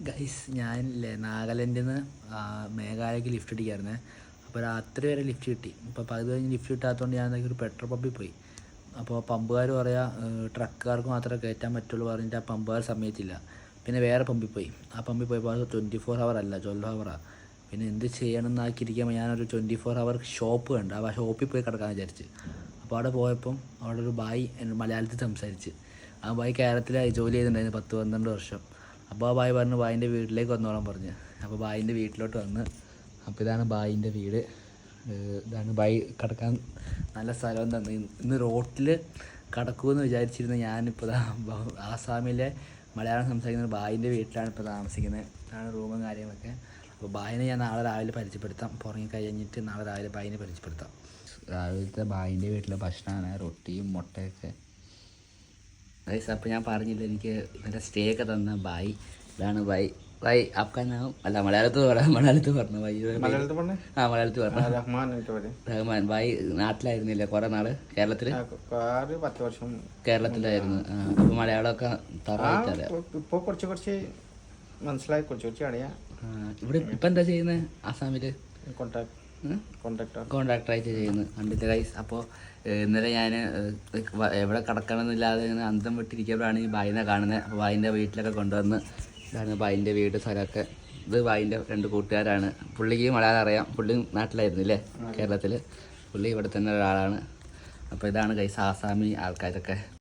Guys ഞാനില്ലേ നാഗാലാൻഡിൽ നിന്ന് മേഘാലയക്ക് lift അടിക്കായിരുന്നേ. അപ്പോൾ രാത്രി വരെ ലിഫ്റ്റ് കിട്ടി. അപ്പോൾ അത് കഴിഞ്ഞ് ലിഫ്റ്റ് കിട്ടാത്തതുകൊണ്ട് ഞാൻ ഒരു പെട്രോൾ പമ്പിൽ പോയി. അപ്പോൾ പമ്പുകാർ പറയാ ട്രക്കുകാർക്ക് മാത്രമേ കയറ്റാൻ പറ്റുള്ളൂ പറഞ്ഞിട്ട് ആ പമ്പുകാർ സമ്മതിച്ചില്ല. പിന്നെ വേറെ പമ്പിൽ പോയി. ആ പമ്പിൽ പോയപ്പോൾ അത് 24 hour അല്ല, 12 hour. പിന്നെ എന്ത് ചെയ്യണമെന്നാക്കിയിരിക്കുമ്പോൾ ഞാനൊരു 24 hour ഷോപ്പ് കണ്ട്. ആ ഷോപ്പിൽ പോയി കിടക്കാൻ വിചാരിച്ച്. അപ്പോൾ അവിടെ പോയപ്പം അവിടെ ഒരു ബായി മലയാളത്തിൽ സംസാരിച്ച്. ആ ബായി കേരളത്തിൽ ജോലി ചെയ്തിട്ടുണ്ടായിരുന്നു 10-12 വർഷം. അപ്പോൾ ആ ബായി പറഞ്ഞു ബായിൻ്റെ വീട്ടിലേക്ക് വന്നോളാൻ പറഞ്ഞ്. അപ്പോൾ ബായിൻ്റെ വീട്ടിലോട്ട് വന്ന്. അപ്പോൾ ഇതാണ് ബായിൻ്റെ വീട്. ഇതാണ് ബായി കിടക്കാൻ നല്ല സ്ഥലം തന്നെ. ഇന്ന് റോട്ടിൽ കിടക്കുമെന്ന് വിചാരിച്ചിരുന്ന ഞാനിപ്പോൾ ആസാമിലെ മലയാളം സംസാരിക്കുന്ന ബായിൻ്റെ വീട്ടിലാണ് ഇപ്പോൾ താമസിക്കുന്നത്. ഇതാണ് റൂമും കാര്യങ്ങളൊക്കെ. അപ്പോൾ ബായിനെ ഞാൻ നാളെ രാവിലെ പരിചയപ്പെടുത്താം. പുറങ്ങി കഴിഞ്ഞിട്ട് നാളെ രാവിലെ ബായിനെ പരിചയപ്പെടുത്താം. രാവിലത്തെ ബായിൻ്റെ വീട്ടിലെ ഭക്ഷണമാണ് റൊട്ടിയും മുട്ടയൊക്കെ. അപ്പോൾ ഞാൻ പറഞ്ഞില്ല എനിക്ക് ഇതിൻ്റെ സ്റ്റേ ഒക്കെ തന്ന ബായി. ഇതാണ് ബായി. ഭായ് आपका नाम അല്ല മലയാളത്തിൽ പറഞ്ഞു ഭായ്. മലയാളത്തിൽ പറഞ്ഞു റഹ്മാൻ. ഭായ് നാട്ടിലായിരുന്നില്ല കുറെ നാള്? കേരളത്തില് 10 വർഷം കേരളത്തിലായിരുന്നു. അപ്പൊ മലയാളമൊക്കെ ഇപ്പൊ കുറച്ച് മനസ്സിലായി, കുറച്ച് അറിയാം. ഇവിടെ ഇപ്പൊ എന്താ ചെയ്യുന്നത്? ആസാമില് കോൺട്രാക്ടറായിട്ട് ചെയ്യുന്നു. കണ്ടില്ല ഗൈസ്. അപ്പോൾ ഇന്നലെ ഞാൻ എവിടെ കിടക്കണമെന്നില്ലാതെ അന്തം വിട്ടിരിക്കുമ്പോഴാണ് ഈ ബായിനെ കാണുന്നത്. അപ്പോൾ ബായിൻ്റെ വീട്ടിലൊക്കെ കൊണ്ടുവന്ന്. ഇതാണ് ബായിൻ്റെ വീട്, സ്ഥലമൊക്കെ. ഇത് ബായിൻ്റെ 2 കൂട്ടുകാരാണ്. പുള്ളിക്ക് മലയാളം അറിയാം. പുള്ളി നാട്ടിലായിരുന്നു അല്ലേ, കേരളത്തിൽ. പുള്ളി ഇവിടെ തന്നെ ഒരാളാണ്. അപ്പോൾ ഇതാണ് ഗൈസ് ആസാമി ആൾക്കാരൊക്കെ.